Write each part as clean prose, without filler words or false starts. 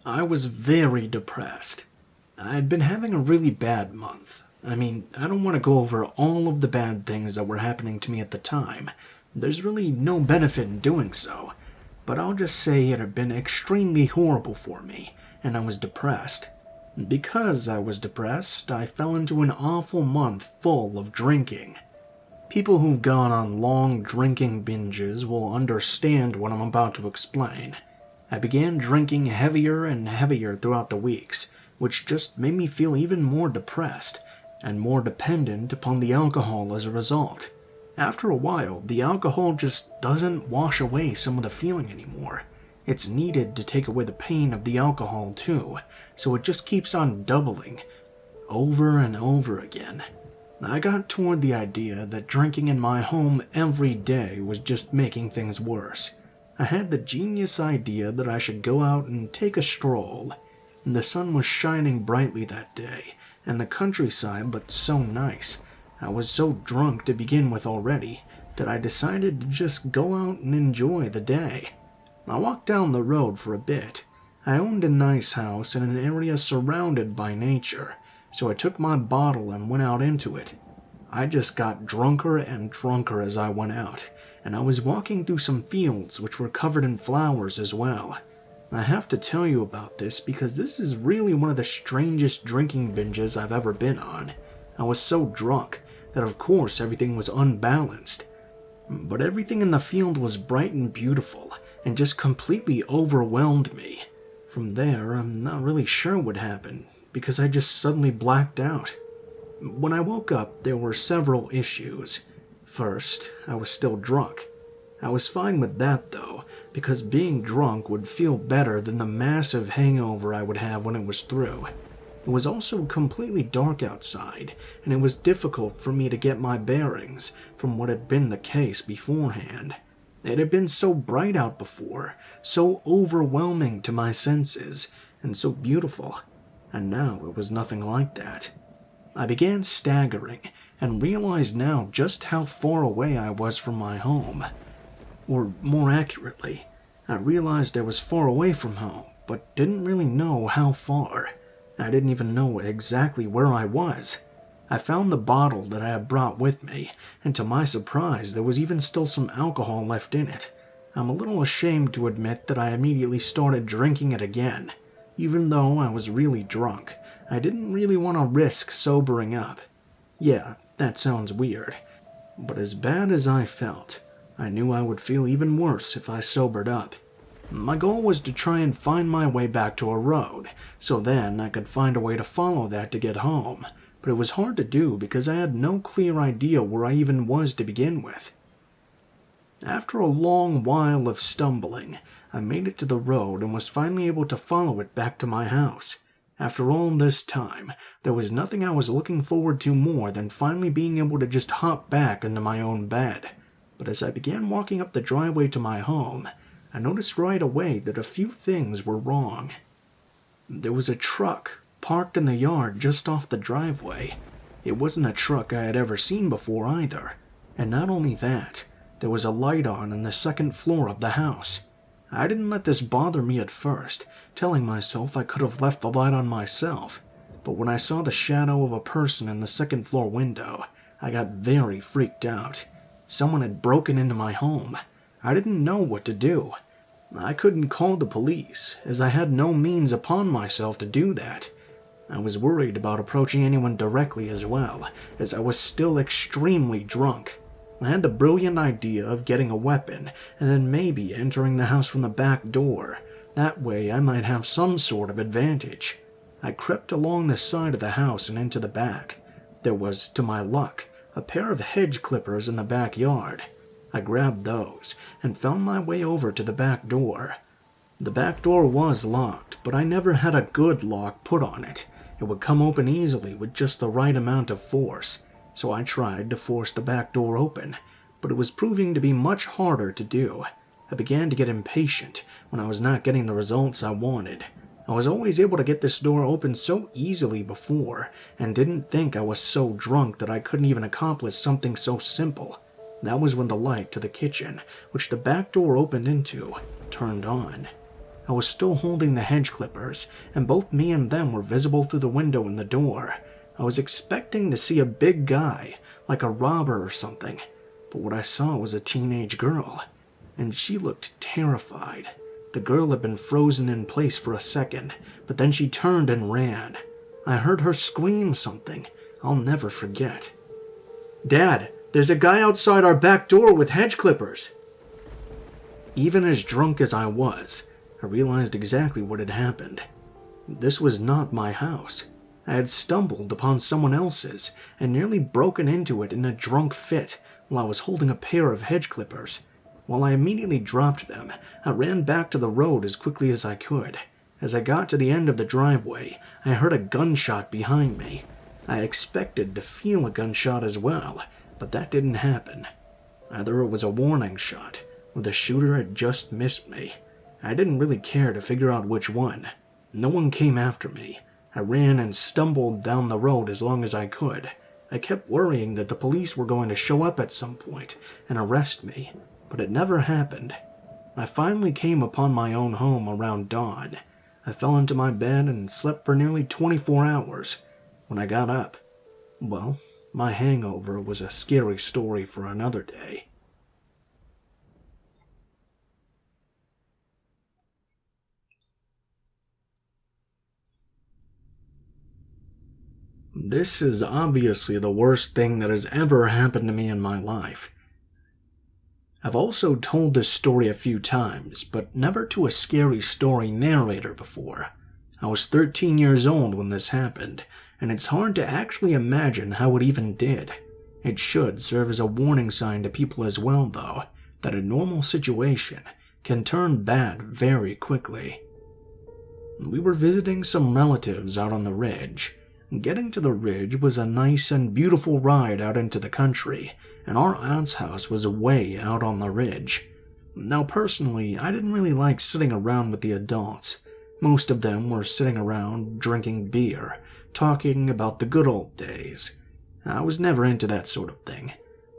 I was very depressed. I had been having a really bad month. I mean, I don't want to go over all of the bad things that were happening to me at the time. There's really no benefit in doing so. But I'll just say it had been extremely horrible for me, and I was depressed. Because I was depressed, I fell into an awful month full of drinking. People who've gone on long drinking binges will understand what I'm about to explain. I began drinking heavier and heavier throughout the weeks, which just made me feel even more depressed and more dependent upon the alcohol as a result. After a while, the alcohol just doesn't wash away some of the feeling anymore. It's needed to take away the pain of the alcohol too, so it just keeps on doubling, over and over again. I got toward the idea that drinking in my home every day was just making things worse. I had the genius idea that I should go out and take a stroll. The sun was shining brightly that day, and the countryside looked so nice. I was so drunk to begin with already that I decided to just go out and enjoy the day. I walked down the road for a bit. I owned a nice house in an area surrounded by nature, so I took my bottle and went out into it. I just got drunker and drunker as I went out, and I was walking through some fields which were covered in flowers as well. I have to tell you about this because this is really one of the strangest drinking binges I've ever been on. I was so drunk that of course everything was unbalanced. But everything in the field was bright and beautiful, and just completely overwhelmed me. From there, I'm not really sure what happened, because I just suddenly blacked out. When I woke up, there were several issues. First, I was still drunk. I was fine with that though, because being drunk would feel better than the massive hangover I would have when it was through. It was also completely dark outside, and it was difficult for me to get my bearings from what had been the case beforehand. It had been so bright out before, so overwhelming to my senses, and so beautiful, and now it was nothing like that. I began staggering, and realized now just how far away I was from my home. Or more accurately, I realized I was far away from home, but didn't really know how far. I didn't even know exactly where I was. I found the bottle that I had brought with me, and to my surprise, there was even still some alcohol left in it. I'm a little ashamed to admit that I immediately started drinking it again. Even though I was really drunk, I didn't really want to risk sobering up. Yeah, that sounds weird. But as bad as I felt, I knew I would feel even worse if I sobered up. My goal was to try and find my way back to a road, so then I could find a way to follow that to get home. But it was hard to do because I had no clear idea where I even was to begin with. After a long while of stumbling, I made it to the road and was finally able to follow it back to my house. After all this time, there was nothing I was looking forward to more than finally being able to just hop back into my own bed. But as I began walking up the driveway to my home, I noticed right away that a few things were wrong. There was a truck parked in the yard just off the driveway. It wasn't a truck I had ever seen before either. And not only that, there was a light on the second floor of the house. I didn't let this bother me at first, telling myself I could have left the light on myself. But when I saw the shadow of a person in the second floor window, I got very freaked out. Someone had broken into my home. I didn't know what to do. I couldn't call the police, as I had no means upon myself to do that. I was worried about approaching anyone directly as well, as I was still extremely drunk. I had the brilliant idea of getting a weapon, and then maybe entering the house from the back door. That way I might have some sort of advantage. I crept along the side of the house and into the back. There was, to my luck, a pair of hedge clippers in the backyard. I grabbed those, and found my way over to the back door. The back door was locked, but I never had a good lock put on it. It would come open easily with just the right amount of force, so I tried to force the back door open, but it was proving to be much harder to do. I began to get impatient when I was not getting the results I wanted. I was always able to get this door open so easily before, and didn't think I was so drunk that I couldn't even accomplish something so simple. That was when the light to the kitchen, which the back door opened into, turned on. I was still holding the hedge clippers, and both me and them were visible through the window in the door. I was expecting to see a big guy, like a robber or something, but what I saw was a teenage girl, and she looked terrified. The girl had been frozen in place for a second, but then she turned and ran. I heard her scream something I'll never forget. "Dad, there's a guy outside our back door with hedge clippers." Even as drunk as I was, I realized exactly what had happened. This was not my house. I had stumbled upon someone else's and nearly broken into it in a drunk fit while I was holding a pair of hedge clippers. While I immediately dropped them, I ran back to the road as quickly as I could. As I got to the end of the driveway, I heard a gunshot behind me. I expected to feel a gunshot as well, but that didn't happen. Either it was a warning shot, or the shooter had just missed me. I didn't really care to figure out which one. No one came after me. I ran and stumbled down the road as long as I could. I kept worrying that the police were going to show up at some point and arrest me, but it never happened. I finally came upon my own home around dawn. I fell into my bed and slept for nearly 24 hours. When I got up, well, my hangover was a scary story for another day. This is obviously the worst thing that has ever happened to me in my life. I've also told this story a few times, but never to a scary story narrator before. I was 13 years old when this happened, and it's hard to actually imagine how it even did. It should serve as a warning sign to people as well, though, that a normal situation can turn bad very quickly. We were visiting some relatives out on the ridge. Getting to the ridge was a nice and beautiful ride out into the country, and our aunt's house was way out on the ridge. Now personally, I didn't really like sitting around with the adults. Most of them were sitting around drinking beer, talking about the good old days. I was never into that sort of thing.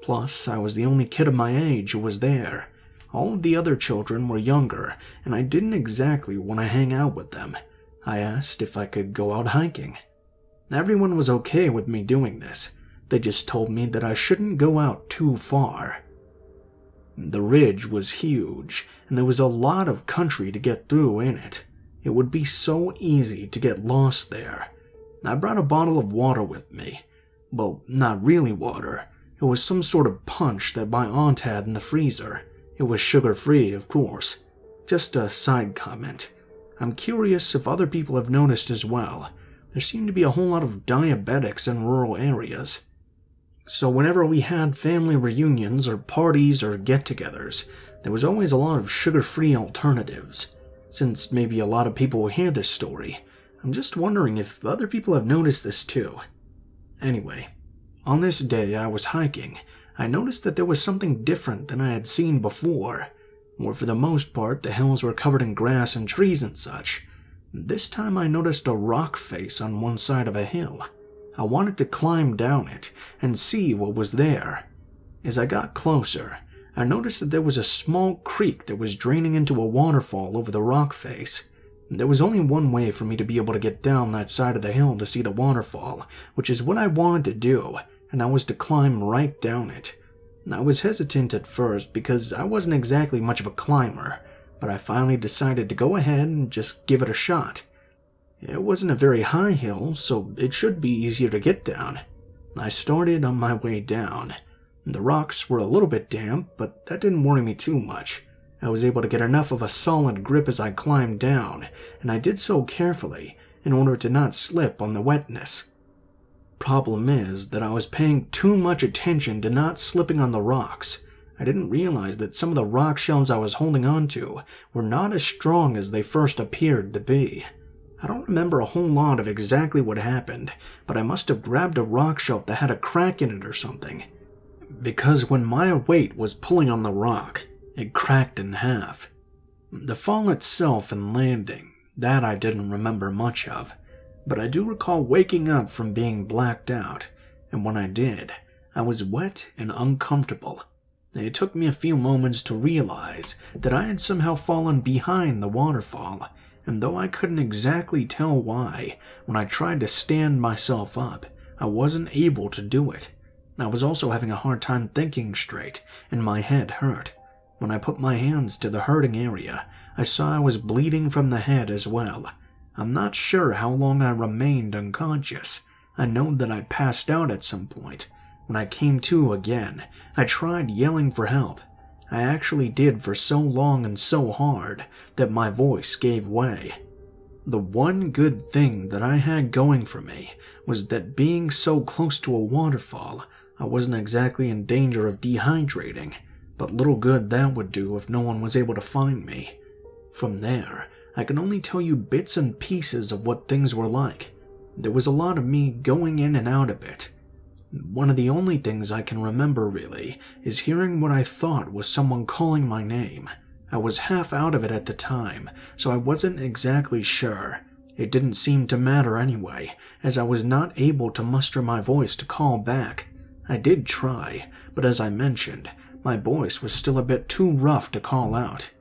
Plus, I was the only kid of my age who was there. All of the other children were younger, and I didn't exactly want to hang out with them. I asked if I could go out hiking. Everyone was okay with me doing this. They just told me that I shouldn't go out too far. The ridge was huge, and there was a lot of country to get through in it. It would be so easy to get lost there. I brought a bottle of water with me. Well, not really water. It was some sort of punch that my aunt had in the freezer. It was sugar-free, of course. Just a side comment. I'm curious if other people have noticed as well. There seemed to be a whole lot of diabetics in rural areas. So whenever we had family reunions or parties or get-togethers, there was always a lot of sugar-free alternatives. Since maybe a lot of people will hear this story, I'm just wondering if other people have noticed this too. Anyway, on this day I was hiking, I noticed that there was something different than I had seen before, where for the most part the hills were covered in grass and trees and such. This time I noticed a rock face on one side of a hill. I wanted to climb down it and see what was there. As I got closer, I noticed that there was a small creek that was draining into a waterfall over the rock face. There was only one way for me to be able to get down that side of the hill to see the waterfall, which is what I wanted to do, and that was to climb right down it. I was hesitant at first because I wasn't exactly much of a climber, but I finally decided to go ahead and just give it a shot. It wasn't a very high hill, so it should be easier to get down. I started on my way down. The rocks were a little bit damp, but that didn't worry me too much. I was able to get enough of a solid grip as I climbed down, and I did so carefully in order to not slip on the wetness. Problem is that I was paying too much attention to not slipping on the rocks. I didn't realize that some of the rock shelves I was holding onto were not as strong as they first appeared to be. I don't remember a whole lot of exactly what happened, but I must have grabbed a rock shelf that had a crack in it or something. Because when my weight was pulling on the rock, it cracked in half. The fall itself and landing, that I didn't remember much of, but I do recall waking up from being blacked out, and when I did, I was wet and uncomfortable. It took me a few moments to realize that I had somehow fallen behind the waterfall, and though I couldn't exactly tell why, when I tried to stand myself up, I wasn't able to do it. I was also having a hard time thinking straight, and my head hurt. When I put my hands to the hurting area, I saw I was bleeding from the head as well. I'm not sure how long I remained unconscious. I know that I passed out at some point. When I came to again, I tried yelling for help. I actually did for so long and so hard that my voice gave way. The one good thing that I had going for me was that being so close to a waterfall, I wasn't exactly in danger of dehydrating, but little good that would do if no one was able to find me. From there, I can only tell you bits and pieces of what things were like. There was a lot of me going in and out of it. One of the only things I can remember really is hearing what I thought was someone calling my name. I was half out of it at the time, so I wasn't exactly sure. It didn't seem to matter anyway, as I was not able to muster my voice to call back. I did try, but as I mentioned, my voice was still a bit too rough to call out.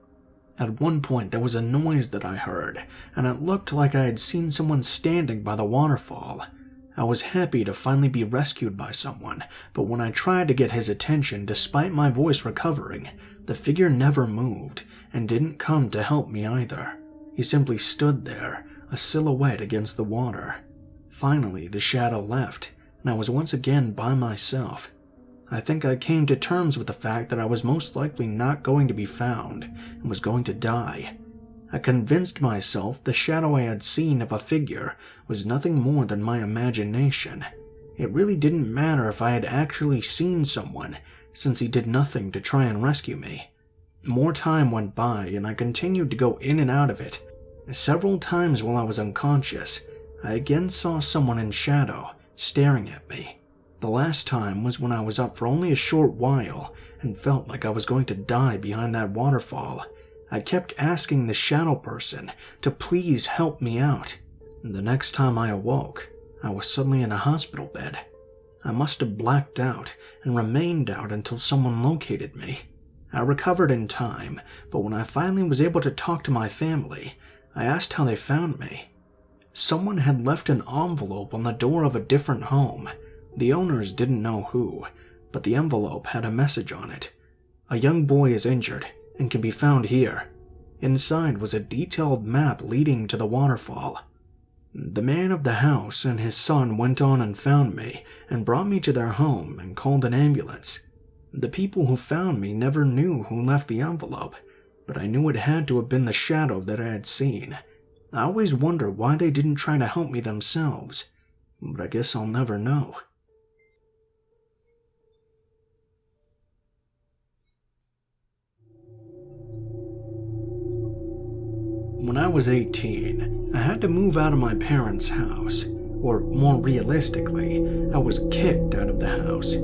At one point there was a noise that I heard, and it looked like I had seen someone standing by the waterfall. I was happy to finally be rescued by someone, but when I tried to get his attention despite my voice recovering, the figure never moved and didn't come to help me either. He simply stood there, a silhouette against the water. Finally, the shadow left, and I was once again by myself. I think I came to terms with the fact that I was most likely not going to be found and was going to die. I convinced myself the shadow I had seen of a figure was nothing more than my imagination. It really didn't matter if I had actually seen someone, since he did nothing to try and rescue me. More time went by, and I continued to go in and out of it. Several times while I was unconscious, I again saw someone in shadow, staring at me. The last time was when I was up for only a short while and felt like I was going to die behind that waterfall. I kept asking the shadow person to please help me out. The next time I awoke, I was suddenly in a hospital bed. I must have blacked out and remained out until someone located me. I recovered in time, but when I finally was able to talk to my family, I asked how they found me. Someone had left an envelope on the door of a different home. The owners didn't know who, but the envelope had a message on it. A young boy is injured and can be found here. Inside was a detailed map leading to the waterfall. The man of the house and his son went on and found me and brought me to their home and called an ambulance. The people who found me never knew who left the envelope, but I knew it had to have been the shadow that I had seen. I always wonder why they didn't try to help me themselves, but I guess I'll never know. When I was 18, I had to move out of my parents' house, or more realistically, I was kicked out of the house.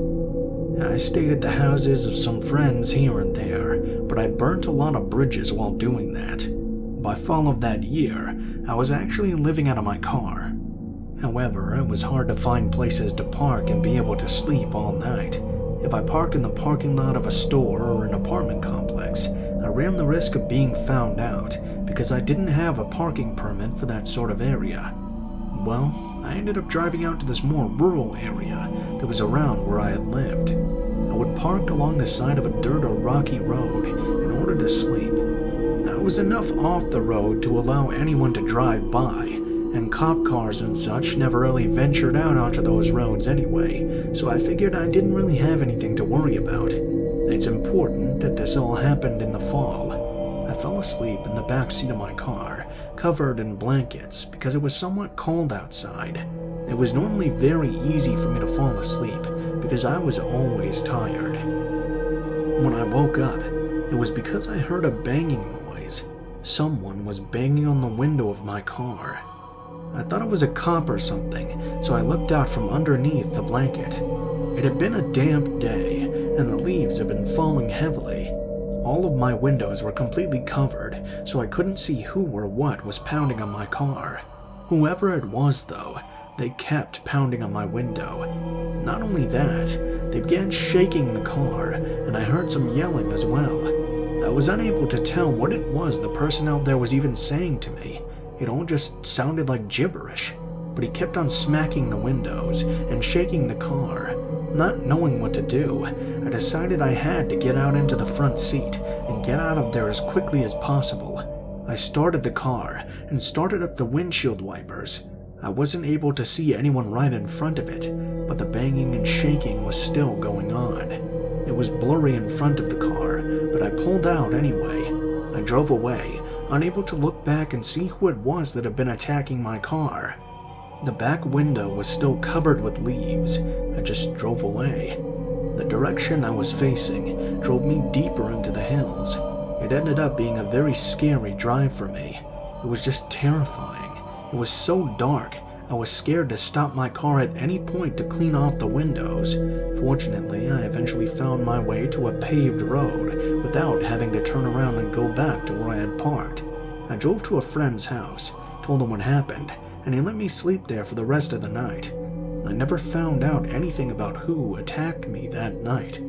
I stayed at the houses of some friends here and there, but I burnt a lot of bridges while doing that. By fall of that year, I was actually living out of my car. However, it was hard to find places to park and be able to sleep all night. If I parked in the parking lot of a store or an apartment complex, I ran the risk of being found out because I didn't have a parking permit for that sort of area. Well, I ended up driving out to this more rural area that was around where I had lived. I would park along the side of a dirt or rocky road in order to sleep. I was enough off the road to allow anyone to drive by, and cop cars and such never really ventured out onto those roads anyway, so I figured I didn't really have anything to worry about. It's important that this all happened in the fall. I fell asleep in the back seat of my car, covered in blankets because it was somewhat cold outside. It was normally very easy for me to fall asleep because I was always tired. When I woke up, it was because I heard a banging noise. Someone was banging on the window of my car. I thought it was a cop or something, so I looked out from underneath the blanket. It had been a damp day, and the leaves had been falling heavily. All of my windows were completely covered, so I couldn't see who or what was pounding on my car. Whoever it was, though, They kept pounding on my window. Not only that, they began shaking the car, and I heard some yelling as well. I was unable to tell what it was the person out there was even saying to me. It all just sounded like gibberish. But he kept on smacking the windows and shaking the car. Not knowing what to do, I decided I had to get out into the front seat and get out of there as quickly as possible. I started the car and started up the windshield wipers. I wasn't able to see anyone right in front of it, but the banging and shaking was still going on. It was blurry in front of the car, but I pulled out anyway. I drove away, unable to look back and see who it was that had been attacking my car. The back window was still covered with leaves. I just drove away. The direction I was facing drove me deeper into the hills. It ended up being a very scary drive for me. It was just terrifying. It was so dark, I was scared to stop my car at any point to clean off the windows. Fortunately, I eventually found my way to a paved road without having to turn around and go back to where I had parked. I drove to a friend's house, told him what happened, and he let me sleep there for the rest of the night. I never found out anything about who attacked me that night.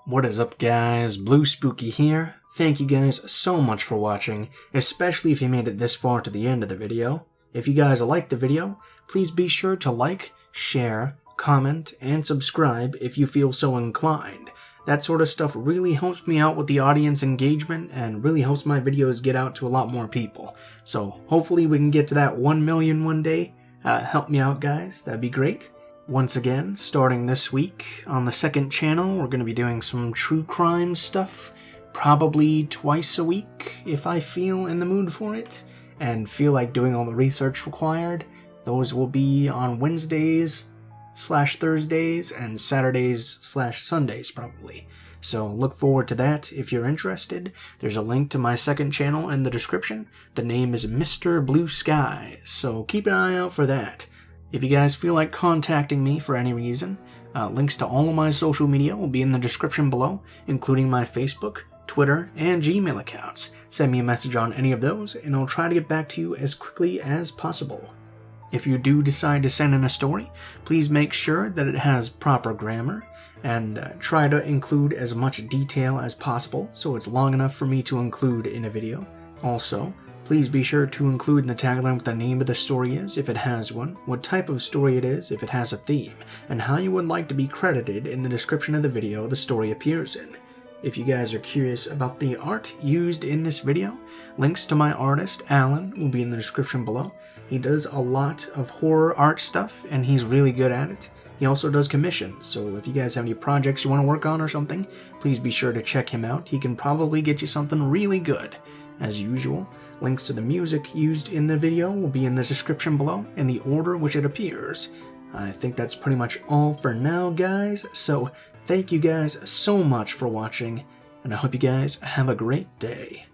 What is up, guys? Blue Spooky here. Thank you guys so much for watching, especially if you made it this far to the end of the video. If you guys liked the video, please be sure to like, share, comment, and subscribe if you feel so inclined. That sort of stuff really helps me out with the audience engagement and really helps my videos get out to a lot more people. So hopefully we can get to that 1 million one day. Help me out, guys. That'd be great. Once again, starting this week on the second channel, we're going to be doing some true crime stuff, probably twice a week if I feel in the mood for it, and feel like doing all the research required. Those will be on Wednesdays/Thursdays and Saturdays/Sundays probably. So look forward to that if you're interested. There's a link to my second channel in the description. The name is Mr. Blue Sky, so keep an eye out for that. If you guys feel like contacting me for any reason, links to all of my social media will be in the description below, including my Facebook, Twitter, and Gmail accounts. Send me a message on any of those, and I'll try to get back to you as quickly as possible. If you do decide to send in a story, please make sure that it has proper grammar, and try to include as much detail as possible so it's long enough for me to include in a video. Also, please be sure to include in the tagline what the name of the story is, if it has one, what type of story it is, if it has a theme, and how you would like to be credited in the description of the video the story appears in. If you guys are curious about the art used in this video, links to my artist, Alan, will be in the description below. He does a lot of horror art stuff, and he's really good at it. He also does commissions, so if you guys have any projects you want to work on or something, please be sure to check him out. He can probably get you something really good. As usual, links to the music used in the video will be in the description below in the order which it appears. I think that's pretty much all for now, guys, so thank you guys so much for watching, and I hope you guys have a great day.